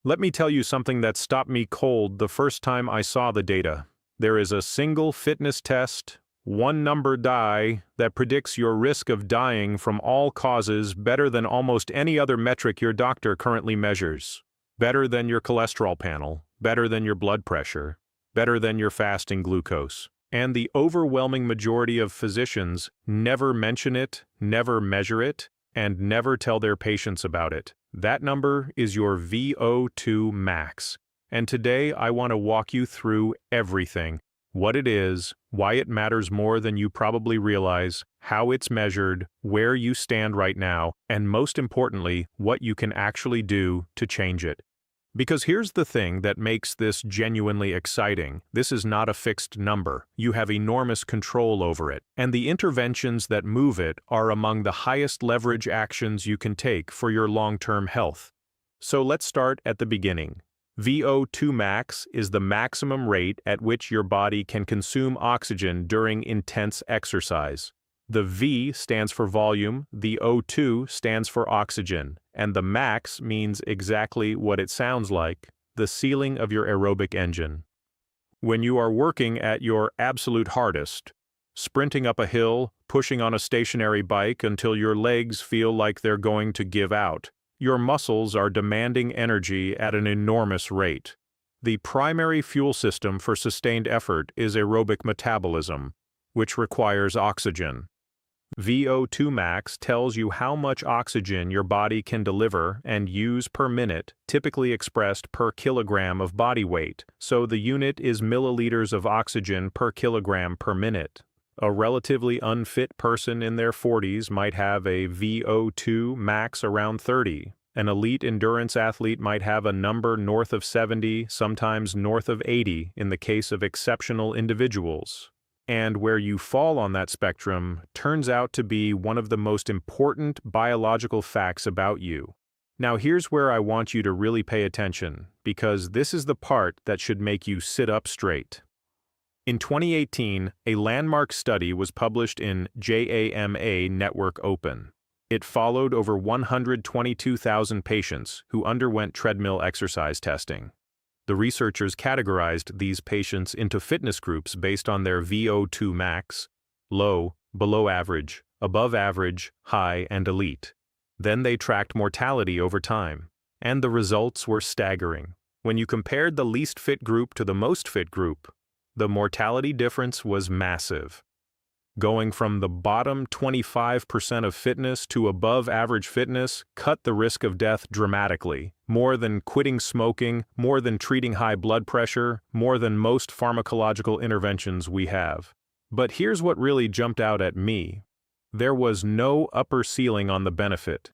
Let me tell you something that stopped me cold the first time I saw the data. There is a single fitness test, one number die, that predicts your risk of dying from all causes better than almost any other metric your doctor currently measures. Better than your cholesterol panel, better than your blood pressure, better than your fasting glucose. And the overwhelming majority of physicians never mention it, never measure it, and never tell their patients about it. That number is your VO2 max. And today I want to walk you through everything. What it is, why it matters more than you probably realize, how it's measured, where you stand right now, and most importantly, what you can actually do to change it. Because here's the thing that makes this genuinely exciting. This is not a fixed number. You have enormous control over it, and the interventions that move it are among the highest leverage actions you can take for your long-term health. So let's start at the beginning. VO2 max is the maximum rate at which your body can consume oxygen during intense exercise. The V stands for volume, the O2 stands for oxygen, and the max means exactly what it sounds like, the ceiling of your aerobic engine. When you are working at your absolute hardest, sprinting up a hill, pushing on a stationary bike until your legs feel like they're going to give out, your muscles are demanding energy at an enormous rate. The primary fuel system for sustained effort is aerobic metabolism, which requires oxygen. VO2 max tells you how much oxygen your body can deliver and use per minute, typically expressed per kilogram of body weight, so the unit is milliliters of oxygen per kilogram per minute. A relatively unfit person in their 40s might have a VO2 max around 30. An elite endurance athlete might have a number north of 70, sometimes north of 80 in the case of exceptional individuals. And where you fall on that spectrum turns out to be one of the most important biological facts about you. Now here's where I want you to really pay attention, because this is the part that should make you sit up straight. In 2018, a landmark study was published in JAMA Network Open. It followed over 122,000 patients who underwent treadmill exercise testing. The researchers categorized these patients into fitness groups based on their VO2 max, low, below average, above average, high, and elite. Then they tracked mortality over time, and the results were staggering. When you compared the least fit group to the most fit group, the mortality difference was massive. Going from the bottom 25% of fitness to above average fitness cut the risk of death dramatically, more than quitting smoking, more than treating high blood pressure, more than most pharmacological interventions we have. But here's what really jumped out at me. There was no upper ceiling on the benefit.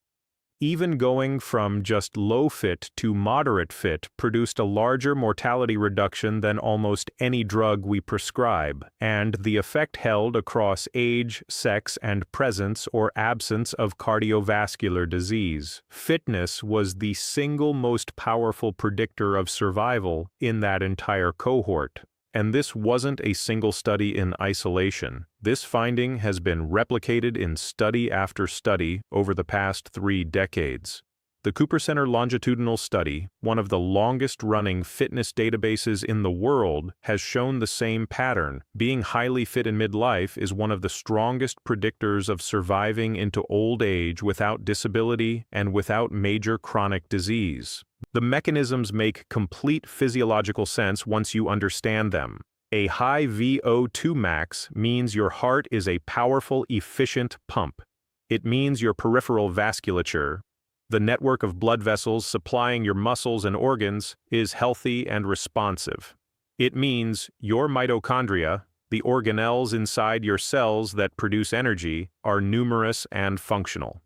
Even going from just low fit to moderate fit produced a larger mortality reduction than almost any drug we prescribe, and the effect held across age, sex, and presence or absence of cardiovascular disease. Fitness was the single most powerful predictor of survival in that entire cohort. And this wasn't a single study in isolation. This finding has been replicated in study after study over the past 3 decades. The Cooper Center Longitudinal Study, one of the longest-running fitness databases in the world, has shown the same pattern. Being highly fit in midlife is one of the strongest predictors of surviving into old age without disability and without major chronic disease. The mechanisms make complete physiological sense once you understand them. A high VO2 max means your heart is a powerful, efficient pump. It means your peripheral vasculature, the network of blood vessels supplying your muscles and organs, is healthy and responsive. It means your mitochondria, the organelles inside your cells that produce energy, are numerous and functional.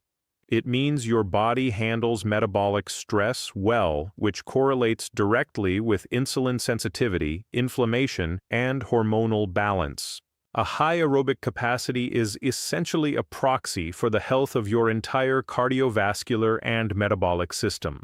It means your body handles metabolic stress well, which correlates directly with insulin sensitivity, inflammation, and hormonal balance. A high aerobic capacity is essentially a proxy for the health of your entire cardiovascular and metabolic system.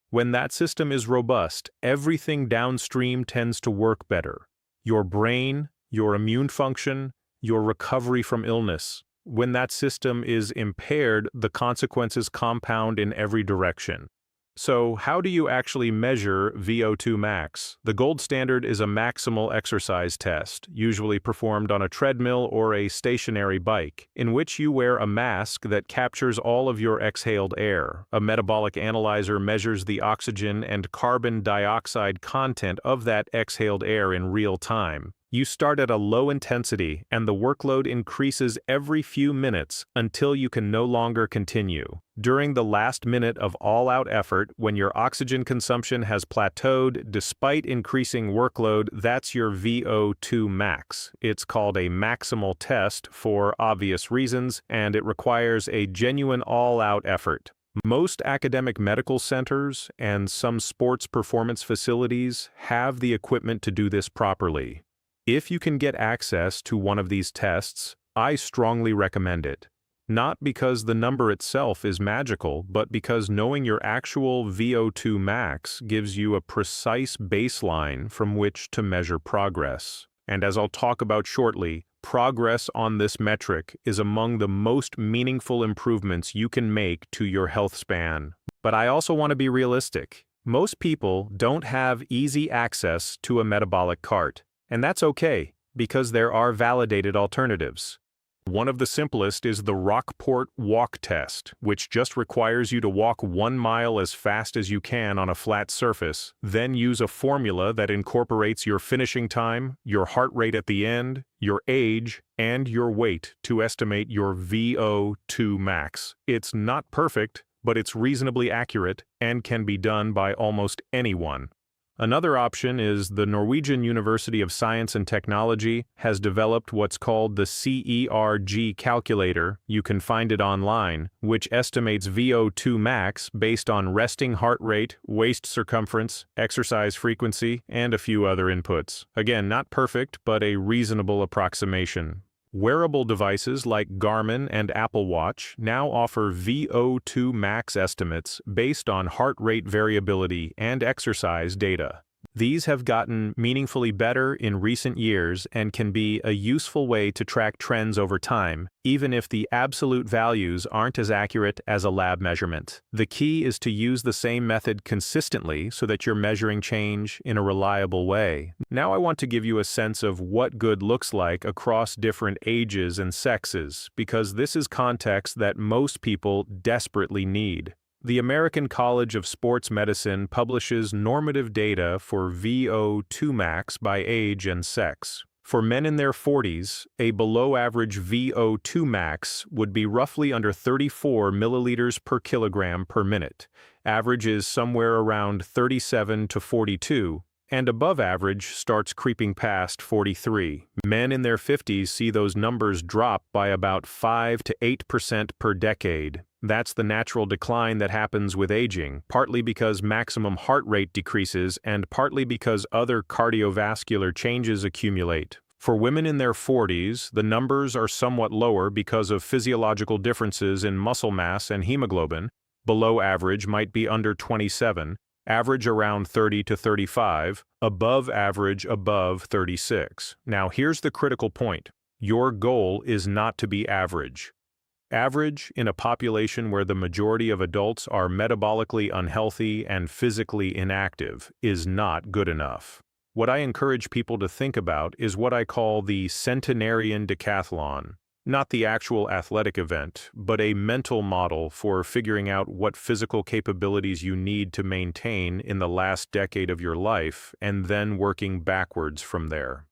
When that system is robust, everything downstream tends to work better. Your brain, your immune function, your recovery from illness. When that system is impaired, the consequences compound in every direction. So, how do you actually measure VO2 max? The gold standard is a maximal exercise test, usually performed on a treadmill or a stationary bike, in which you wear a mask that captures all of your exhaled air. A metabolic analyzer measures the oxygen and carbon dioxide content of that exhaled air in real time. You start at a low intensity, and the workload increases every few minutes until you can no longer continue. During the last minute of all-out effort, when your oxygen consumption has plateaued despite increasing workload, that's your VO2 max. It's called a maximal test for obvious reasons, and it requires a genuine all-out effort. Most academic medical centers and some sports performance facilities have the equipment to do this properly. If you can get access to one of these tests, I strongly recommend it. Not because the number itself is magical, but because knowing your actual VO2 max gives you a precise baseline from which to measure progress. And as I'll talk about shortly, progress on this metric is among the most meaningful improvements you can make to your health span. But I also want to be realistic. Most people don't have easy access to a metabolic cart. And that's okay, because there are validated alternatives. One of the simplest is the Rockport Walk Test, which just requires you to walk 1 mile as fast as you can on a flat surface, then use a formula that incorporates your finishing time, your heart rate at the end, your age, and your weight to estimate your VO2 max. It's not perfect, but it's reasonably accurate and can be done by almost anyone. Another option is the Norwegian University of Science and Technology has developed what's called the CERG calculator. You can find it online, which estimates VO2 max based on resting heart rate, waist circumference, exercise frequency, and a few other inputs. Again, not perfect, but a reasonable approximation. Wearable devices like Garmin and Apple Watch now offer VO2 max estimates based on heart rate variability and exercise data. These have gotten meaningfully better in recent years and can be a useful way to track trends over time, even if the absolute values aren't as accurate as a lab measurement. The key is to use the same method consistently so that you're measuring change in a reliable way. Now I want to give you a sense of what good looks like across different ages and sexes, because this is context that most people desperately need. The American College of Sports Medicine publishes normative data for VO2 max by age and sex. For men in their 40s, a below-average VO2 max would be roughly under 34 milliliters per kilogram per minute. Average is somewhere around 37 to 42, and above average starts creeping past 43. Men in their 50s see those numbers drop by about 5 to 8% per decade. That's the natural decline that happens with aging, partly because maximum heart rate decreases and partly because other cardiovascular changes accumulate. For women in their 40s, the numbers are somewhat lower because of physiological differences in muscle mass and hemoglobin. Below average might be under 27, average around 30 to 35, above average above 36. Now here's the critical point. Your goal is not to be average. Average in a population where the majority of adults are metabolically unhealthy and physically inactive is not good enough. What I encourage people to think about is what I call the Centenarian Decathlon. Not the actual athletic event, but a mental model for figuring out what physical capabilities you need to maintain in the last decade of your life and then working backwards from there.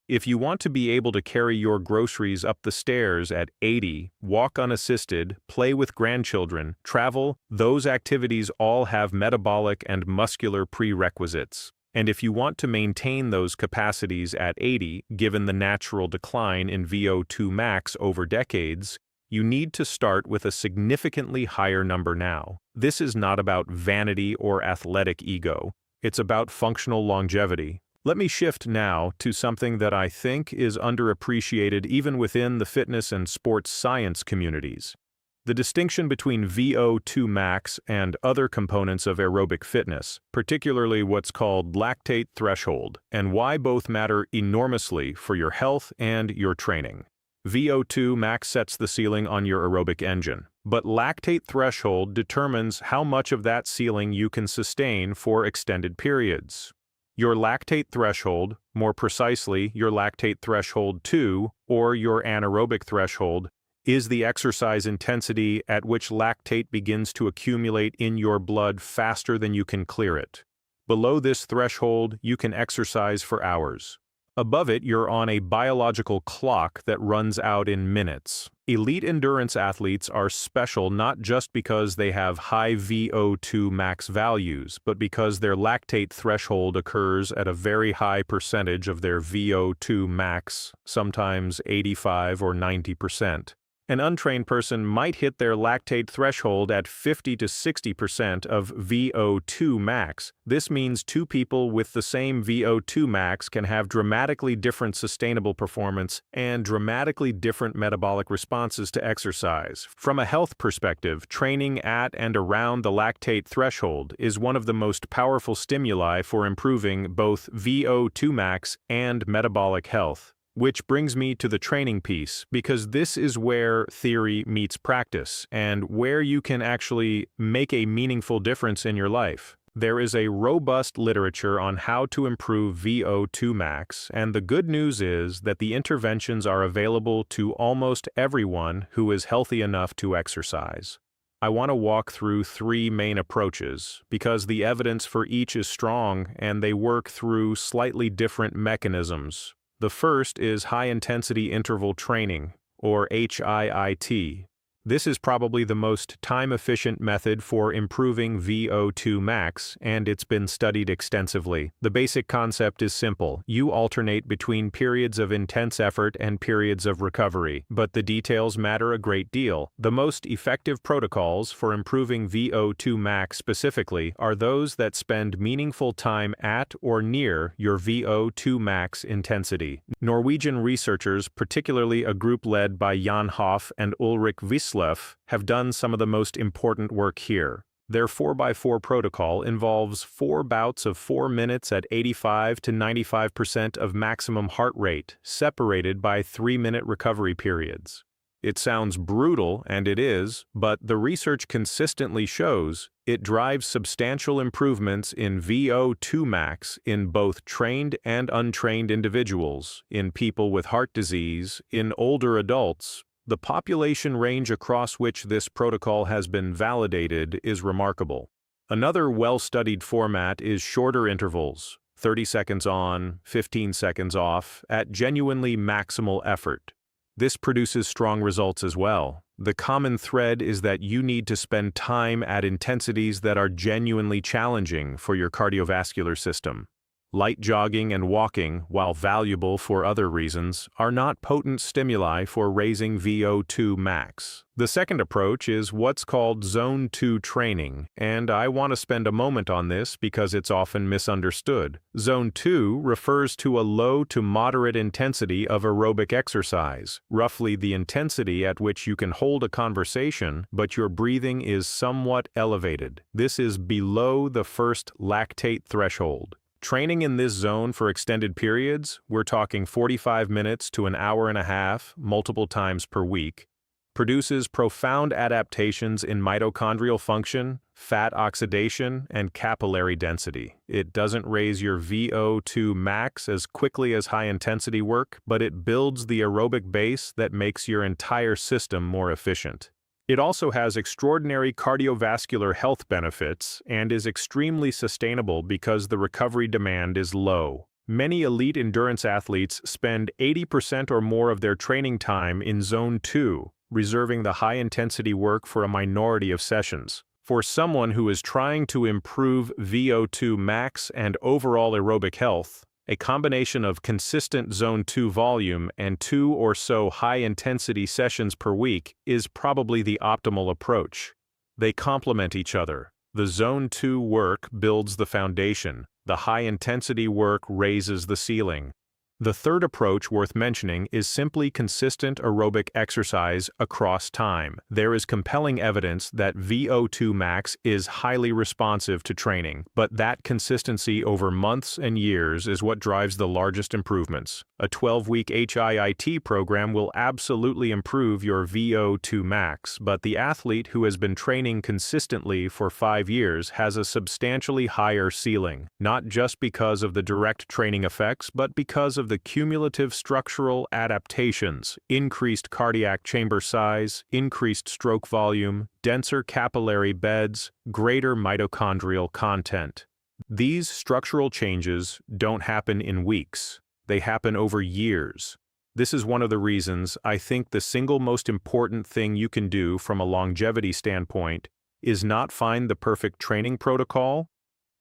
If you want to be able to carry your groceries up the stairs at 80, walk unassisted, play with grandchildren, travel, those activities all have metabolic and muscular prerequisites. And if you want to maintain those capacities at 80, given the natural decline in VO2 max over decades, you need to start with a significantly higher number now. This is not about vanity or athletic ego. It's about functional longevity. Let me shift now to something that I think is underappreciated even within the fitness and sports science communities. The distinction between VO2 max and other components of aerobic fitness, particularly what's called lactate threshold, and why both matter enormously for your health and your training. VO2 max sets the ceiling on your aerobic engine, but lactate threshold determines how much of that ceiling you can sustain for extended periods. Your lactate threshold, more precisely your lactate threshold 2 or your anaerobic threshold, is the exercise intensity at which lactate begins to accumulate in your blood faster than you can clear it. Below this threshold, you can exercise for hours. Above it, you're on a biological clock that runs out in minutes. Elite endurance athletes are special not just because they have high VO2 max values, but because their lactate threshold occurs at a very high percentage of their VO2 max, sometimes 85 or 90%. An untrained person might hit their lactate threshold at 50 to 60% of VO2 max. This means two people with the same VO2 max can have dramatically different sustainable performance and dramatically different metabolic responses to exercise. From a health perspective, training at and around the lactate threshold is one of the most powerful stimuli for improving both VO2 max and metabolic health. Which brings me to the training piece, because this is where theory meets practice and where you can actually make a meaningful difference in your life. There is a robust literature on how to improve VO2 max, and the good news is that the interventions are available to almost everyone who is healthy enough to exercise. I want to walk through three main approaches, because the evidence for each is strong and they work through slightly different mechanisms. The first is high-intensity interval training, or HIIT. This is probably the most time-efficient method for improving VO2 max, and it's been studied extensively. The basic concept is simple. You alternate between periods of intense effort and periods of recovery, but the details matter a great deal. The most effective protocols for improving VO2 max specifically are those that spend meaningful time at or near your VO2 max intensity. Norwegian researchers, particularly a group led by Jan Hoff and Ulrich Wissler, have done some of the most important work here. Their 4x4 protocol involves 4 bouts of 4 minutes at 85 to 95% of maximum heart rate, separated by 3-minute recovery periods. It sounds brutal, and it is, but the research consistently shows it drives substantial improvements in VO2 max in both trained and untrained individuals, in people with heart disease, in older adults. The population range across which this protocol has been validated is remarkable. Another well-studied format is shorter intervals, 30 seconds on, 15 seconds off, at genuinely maximal effort. This produces strong results as well. The common thread is that you need to spend time at intensities that are genuinely challenging for your cardiovascular system. Light jogging and walking, while valuable for other reasons, are not potent stimuli for raising VO2 max. The second approach is what's called Zone 2 training, and I want to spend a moment on this because it's often misunderstood. Zone 2 refers to a low to moderate intensity of aerobic exercise, roughly the intensity at which you can hold a conversation, but your breathing is somewhat elevated. This is below the first lactate threshold. Training in this zone for extended periods, we're talking 45 minutes to an hour and a half, multiple times per week, produces profound adaptations in mitochondrial function, fat oxidation, and capillary density. It doesn't raise your VO2 max as quickly as high-intensity work, but it builds the aerobic base that makes your entire system more efficient. It also has extraordinary cardiovascular health benefits and is extremely sustainable because the recovery demand is low. Many elite endurance athletes spend 80% or more of their training time in Zone 2, reserving the high-intensity work for a minority of sessions. For someone who is trying to improve VO2 max and overall aerobic health, a combination of consistent Zone 2 volume and 2 or so high-intensity sessions per week is probably the optimal approach. They complement each other. The Zone 2 work builds the foundation. The high-intensity work raises the ceiling. The third approach worth mentioning is simply consistent aerobic exercise across time. There is compelling evidence that VO2 max is highly responsive to training, but that consistency over months and years is what drives the largest improvements. A 12-week HIIT program will absolutely improve your VO2 max, but the athlete who has been training consistently for 5 years has a substantially higher ceiling, not just because of the direct training effects, but because of the cumulative structural adaptations: increased cardiac chamber size, increased stroke volume, denser capillary beds, greater mitochondrial content. These structural changes don't happen in weeks. They happen over years. This is one of the reasons I think the single most important thing you can do from a longevity standpoint is not find the perfect training protocol,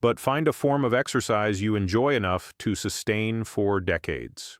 but find a form of exercise you enjoy enough to sustain for decades.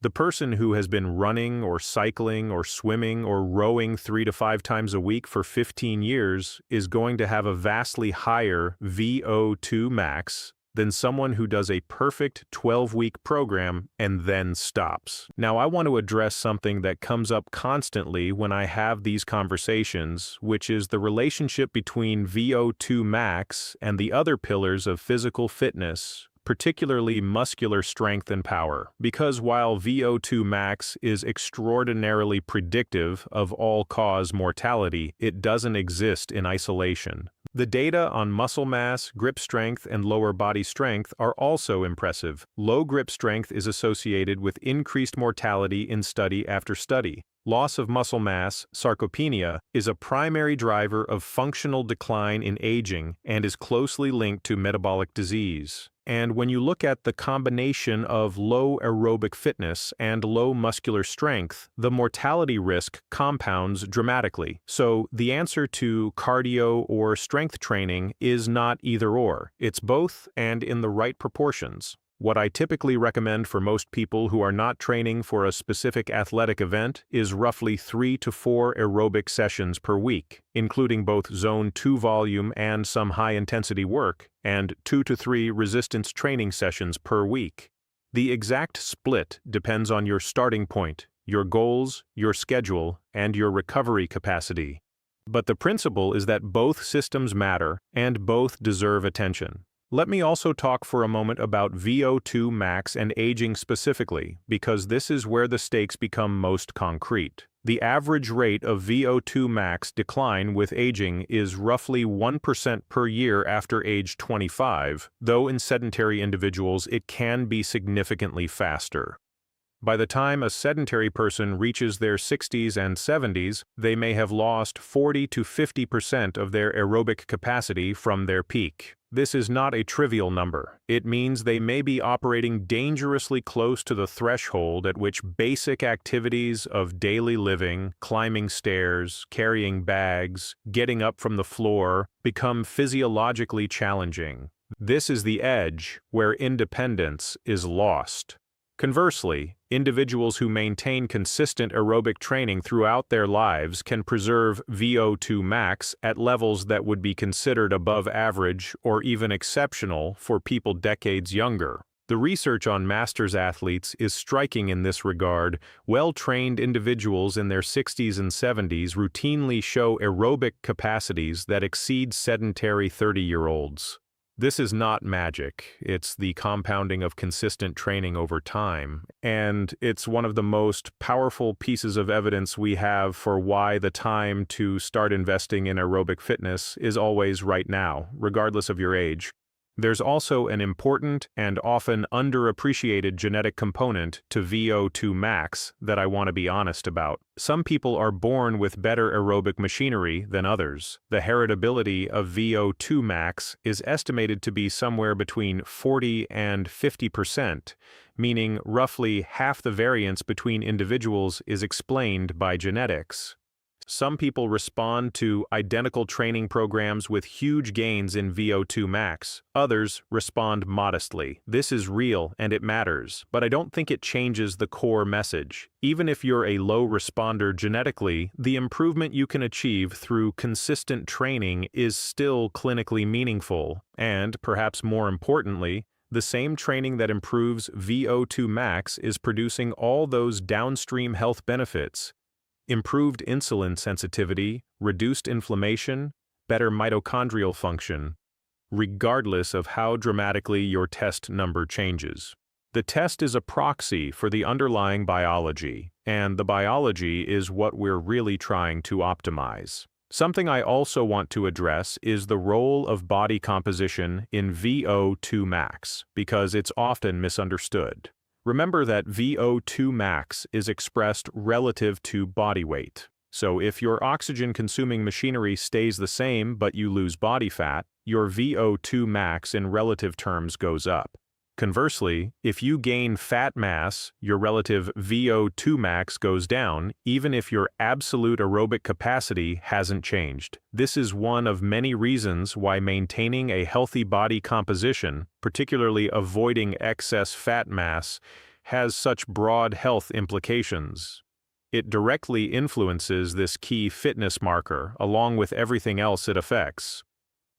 The person who has been running or cycling or swimming or rowing 3 to 5 times a week for 15 years is going to have a vastly higher VO2 max than someone who does a perfect 12-week program and then stops. Now, I want to address something that comes up constantly when I have these conversations, which is the relationship between VO2 max and the other pillars of physical fitness, particularly muscular strength and power. Because while VO2 max is extraordinarily predictive of all-cause mortality, it doesn't exist in isolation. The data on muscle mass, grip strength, and lower body strength are also impressive. Low grip strength is associated with increased mortality in study after study. Loss of muscle mass, sarcopenia, is a primary driver of functional decline in aging and is closely linked to metabolic disease. And when you look at the combination of low aerobic fitness and low muscular strength, the mortality risk compounds dramatically. So the answer to cardio or strength training is not either or. It's both, and in the right proportions. What I typically recommend for most people who are not training for a specific athletic event is roughly 3 to 4 aerobic sessions per week, including both Zone 2 volume and some high-intensity work, and 2 to 3 resistance training sessions per week. The exact split depends on your starting point, your goals, your schedule, and your recovery capacity. But the principle is that both systems matter and both deserve attention. Let me also talk for a moment about VO2 max and aging specifically, because this is where the stakes become most concrete. The average rate of VO2 max decline with aging is roughly 1% per year after age 25, though in sedentary individuals it can be significantly faster. By the time a sedentary person reaches their 60s and 70s, they may have lost 40 to 50% of their aerobic capacity from their peak. This is not a trivial number. It means they may be operating dangerously close to the threshold at which basic activities of daily living, climbing stairs, carrying bags, getting up from the floor, become physiologically challenging. This is the edge where independence is lost. Conversely, individuals who maintain consistent aerobic training throughout their lives can preserve VO2 max at levels that would be considered above average or even exceptional for people decades younger. The research on masters athletes is striking in this regard. Well-trained individuals in their 60s and 70s routinely show aerobic capacities that exceed sedentary 30-year-olds. This is not magic, it's the compounding of consistent training over time, and it's one of the most powerful pieces of evidence we have for why the time to start investing in aerobic fitness is always right now, regardless of your age. There's also an important and often underappreciated genetic component to VO2 max that I want to be honest about. Some people are born with better aerobic machinery than others. The heritability of VO2 max is estimated to be somewhere between 40 and 50%, meaning roughly half the variance between individuals is explained by genetics. Some people respond to identical training programs with huge gains in VO2 max. Others respond modestly. This is real and it matters, but I don't think it changes the core message. Even if you're a low responder genetically, the improvement you can achieve through consistent training is still clinically meaningful, and, perhaps more importantly, The same training that improves VO2 max is producing all those downstream health benefits: improved insulin sensitivity, reduced inflammation, better mitochondrial function, regardless of how dramatically your test number changes. The test is a proxy for the underlying biology, and the biology is what we're really trying to optimize. Something I also want to address is the role of body composition in VO2 max, because it's often misunderstood. Remember that VO2 max is expressed relative to body weight. So if your oxygen-consuming machinery stays the same but you lose body fat, your VO2 max in relative terms goes up. Conversely, if you gain fat mass, your relative VO2 max goes down, even if your absolute aerobic capacity hasn't changed. This is one of many reasons why maintaining a healthy body composition, particularly avoiding excess fat mass, has such broad health implications. It directly influences this key fitness marker, along with everything else it affects.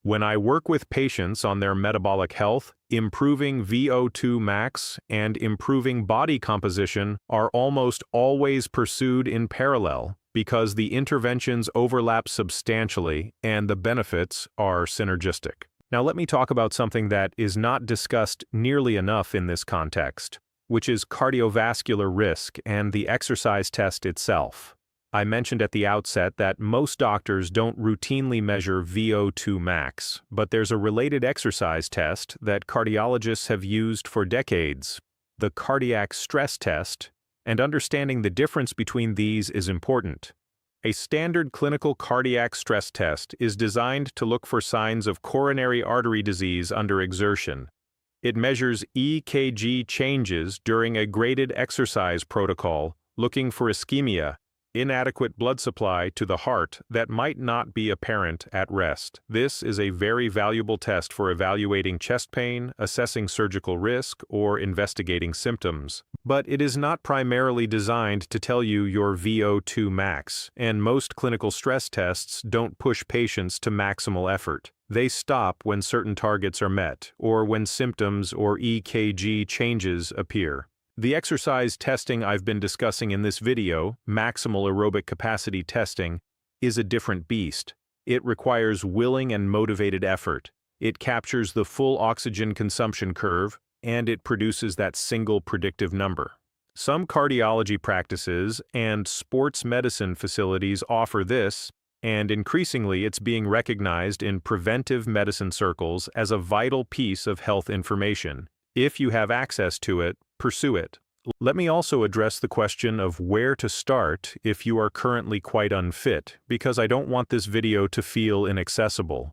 When I work with patients on their metabolic health, improving VO2 max and improving body composition are almost always pursued in parallel because the interventions overlap substantially and the benefits are synergistic. Now let me talk about something that is not discussed nearly enough in this context, which is cardiovascular risk and the exercise test itself. I mentioned at the outset that most doctors don't routinely measure VO2 max, but there's a related exercise test that cardiologists have used for decades, the cardiac stress test, and understanding the difference between these is important. A standard clinical cardiac stress test is designed to look for signs of coronary artery disease under exertion. It measures EKG changes during a graded exercise protocol, looking for ischemia, inadequate blood supply to the heart that might not be apparent at rest. This is a very valuable test for evaluating chest pain, assessing surgical risk, or investigating symptoms. But it is not primarily designed to tell you your VO2 max, and most clinical stress tests don't push patients to maximal effort. They stop when certain targets are met, or when symptoms or EKG changes appear. The exercise testing I've been discussing in this video, maximal aerobic capacity testing, is a different beast. It requires willing and motivated effort. It captures the full oxygen consumption curve, and it produces that single predictive number. Some cardiology practices and sports medicine facilities offer this, and increasingly it's being recognized in preventive medicine circles as a vital piece of health information. If you have access to it, pursue it. Let me also address the question of where to start if you are currently quite unfit, because I don't want this video to feel inaccessible.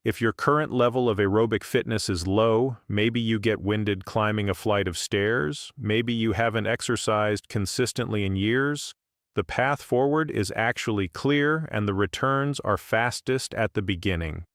If your current level of aerobic fitness is low, maybe you get winded climbing a flight of stairs, maybe you haven't exercised consistently in years, the path forward is actually clear and the returns are fastest at the beginning.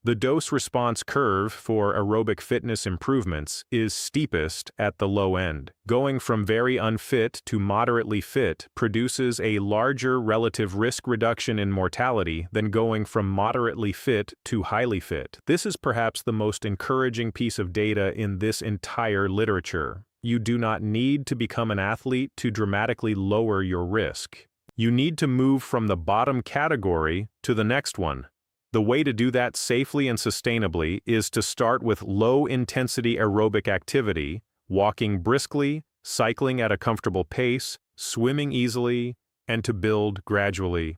The dose-response curve for aerobic fitness improvements is steepest at the low end. Going from very unfit to moderately fit produces a larger relative risk reduction in mortality than going from moderately fit to highly fit. This is perhaps the most encouraging piece of data in this entire literature. You do not need to become an athlete to dramatically lower your risk. You need to move from the bottom category to the next one. The way to do that safely and sustainably is to start with low-intensity aerobic activity, walking briskly, cycling at a comfortable pace, swimming easily, and to build gradually.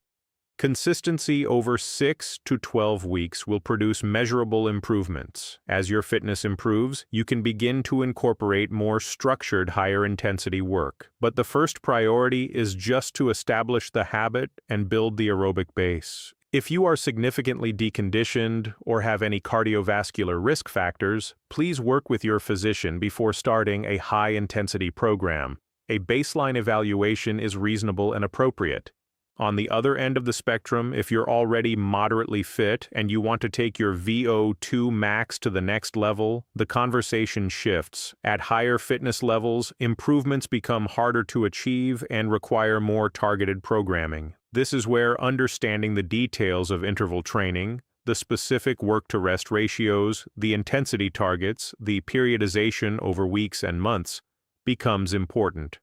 Consistency over 6 to 12 weeks will produce measurable improvements. As your fitness improves, you can begin to incorporate more structured higher-intensity work. But the first priority is just to establish the habit and build the aerobic base. If you are significantly deconditioned or have any cardiovascular risk factors, please work with your physician before starting a high-intensity program. A baseline evaluation is reasonable and appropriate. On the other end of the spectrum, if you're already moderately fit and you want to take your VO2 max to the next level, the conversation shifts. At higher fitness levels, improvements become harder to achieve and require more targeted programming. This is where understanding the details of interval training, the specific work-to-rest ratios, the intensity targets, the periodization over weeks and months becomes important.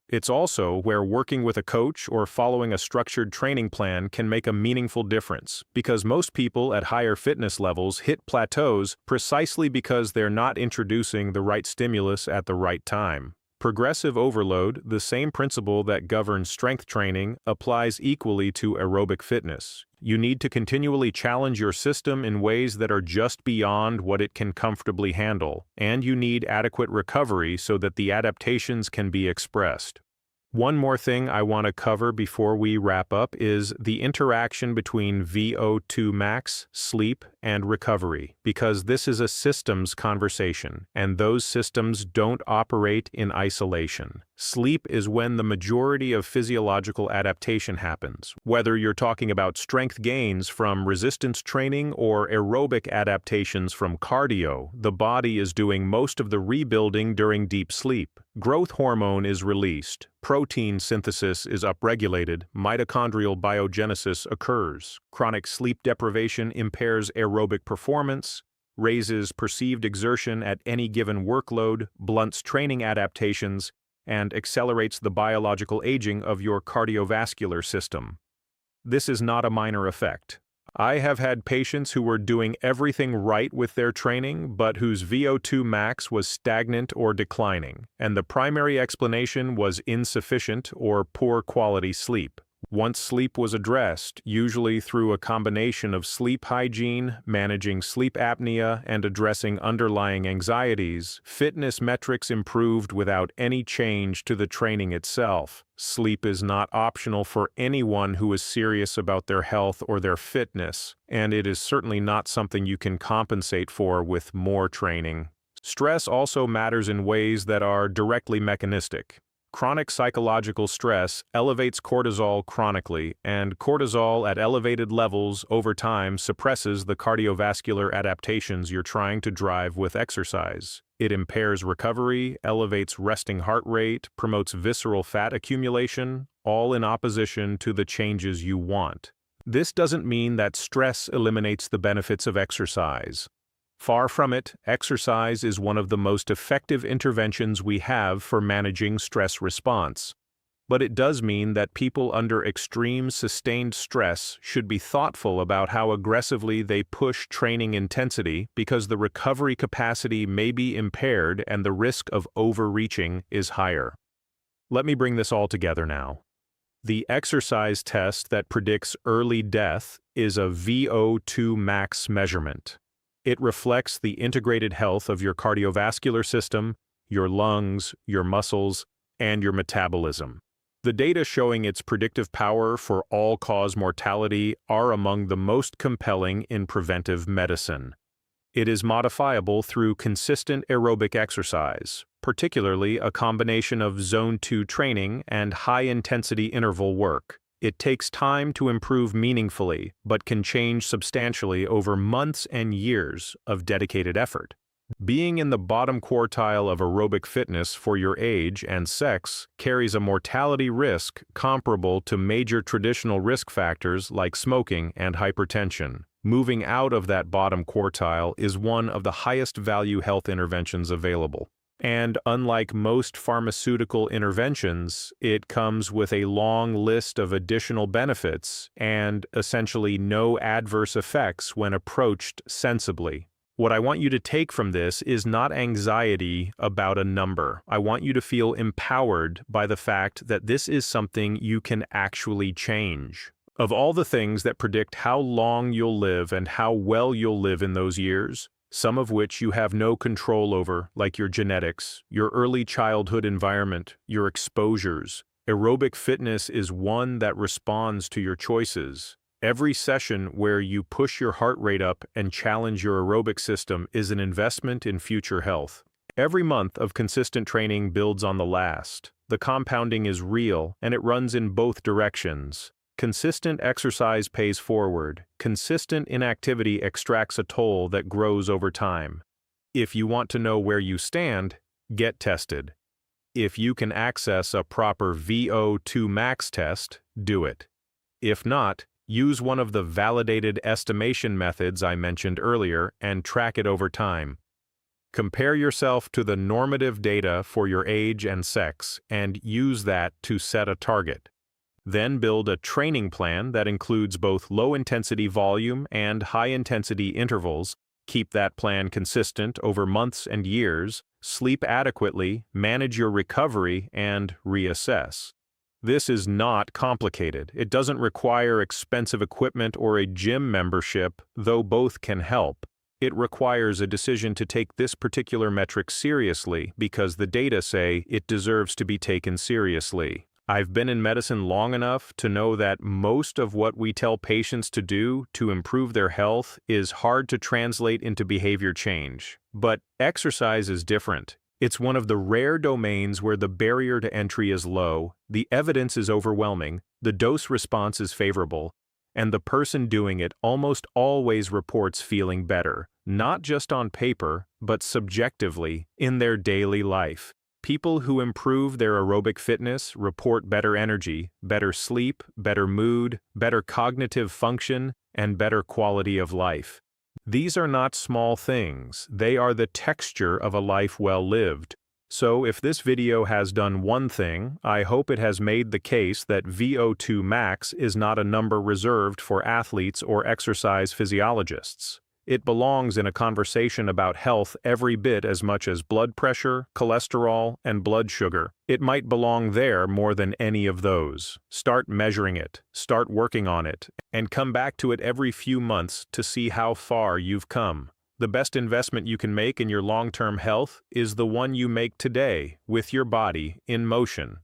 It's also where working with a coach or following a structured training plan can make a meaningful difference, because most people at higher fitness levels hit plateaus precisely because they're not introducing the right stimulus at the right time. Progressive overload, the same principle that governs strength training, applies equally to aerobic fitness. You need to continually challenge your system in ways that are just beyond what it can comfortably handle, and you need adequate recovery so that the adaptations can be expressed. One more thing I want to cover before we wrap up is the interaction between VO2 max, sleep, and recovery, because this is a systems conversation, and those systems don't operate in isolation. Sleep is when the majority of physiological adaptation happens. Whether you're talking about strength gains from resistance training or aerobic adaptations from cardio, the body is doing most of the rebuilding during deep sleep. Growth hormone is released, protein synthesis is upregulated, mitochondrial biogenesis occurs. Chronic sleep deprivation impairs aerobic performance, raises perceived exertion at any given workload, blunts training adaptations, and accelerates the biological aging of your cardiovascular system. This is not a minor effect. I have had patients who were doing everything right with their training, but whose VO2 max was stagnant or declining, and the primary explanation was insufficient or poor quality sleep. Once sleep was addressed, usually through a combination of sleep hygiene, managing sleep apnea, and addressing underlying anxieties, fitness metrics improved without any change to the training itself. Sleep is not optional for anyone who is serious about their health or their fitness, and it is certainly not something you can compensate for with more training. Stress also matters in ways that are directly mechanistic. Chronic psychological stress elevates cortisol chronically, and cortisol at elevated levels over time suppresses the cardiovascular adaptations you're trying to drive with exercise. It impairs recovery, elevates resting heart rate, promotes visceral fat accumulation, all in opposition to the changes you want. This doesn't mean that stress eliminates the benefits of exercise. Far from it, exercise is one of the most effective interventions we have for managing stress response. But it does mean that people under extreme sustained stress should be thoughtful about how aggressively they push training intensity, because the recovery capacity may be impaired and the risk of overreaching is higher. Let me bring this all together now. The exercise test that predicts early death is a VO2 max measurement. It reflects the integrated health of your cardiovascular system, your lungs, your muscles, and your metabolism. The data showing its predictive power for all-cause mortality are among the most compelling in preventive medicine. It is modifiable through consistent aerobic exercise, particularly a combination of Zone 2 training and high-intensity interval work. It takes time to improve meaningfully, but can change substantially over months and years of dedicated effort. Being in the bottom quartile of aerobic fitness for your age and sex carries a mortality risk comparable to major traditional risk factors like smoking and hypertension. Moving out of that bottom quartile is one of the highest value health interventions available. And unlike most pharmaceutical interventions, it comes with a long list of additional benefits and essentially no adverse effects when approached sensibly. What I want you to take from this is not anxiety about a number. I want you to feel empowered by the fact that this is something you can actually change. Of all the things that predict how long you'll live and how well you'll live in those years, some of which you have no control over, like your genetics, your early childhood environment, your exposures, aerobic fitness is one that responds to your choices. Every session where you push your heart rate up and challenge your aerobic system is an investment in future health. Every month of consistent training builds on the last. The compounding is real, and it runs in both directions. Consistent exercise pays forward. Consistent inactivity extracts a toll that grows over time. If you want to know where you stand, get tested. If you can access a proper VO2 max test, do it. If not, Use one of the validated estimation methods I mentioned earlier and track it over time. Compare yourself to the normative data for your age and sex and use that to set a target. Then build a training plan that includes both low-intensity volume and high-intensity intervals. Keep that plan consistent over months and years, sleep adequately, manage your recovery, and reassess. This is not complicated. It doesn't require expensive equipment or a gym membership, though both can help. It requires a decision to take this particular metric seriously because the data say it deserves to be taken seriously. I've been in medicine long enough to know that most of what we tell patients to do to improve their health is hard to translate into behavior change. But exercise is different. It's one of the rare domains where the barrier to entry is low, the evidence is overwhelming, the dose response is favorable, and the person doing it almost always reports feeling better, not just on paper, but subjectively in their daily life. People who improve their aerobic fitness report better energy, better sleep, better mood, better cognitive function, and better quality of life. These are not small things, they are the texture of a life well lived. So if this video has done one thing, I hope it has made the case that VO2 max is not a number reserved for athletes or exercise physiologists. It belongs in a conversation about health every bit as much as blood pressure, cholesterol, and blood sugar. It might belong there more than any of those. Start measuring it, start working on it, and come back to it every few months to see how far you've come. The best investment you can make in your long-term health is the one you make today with your body in motion.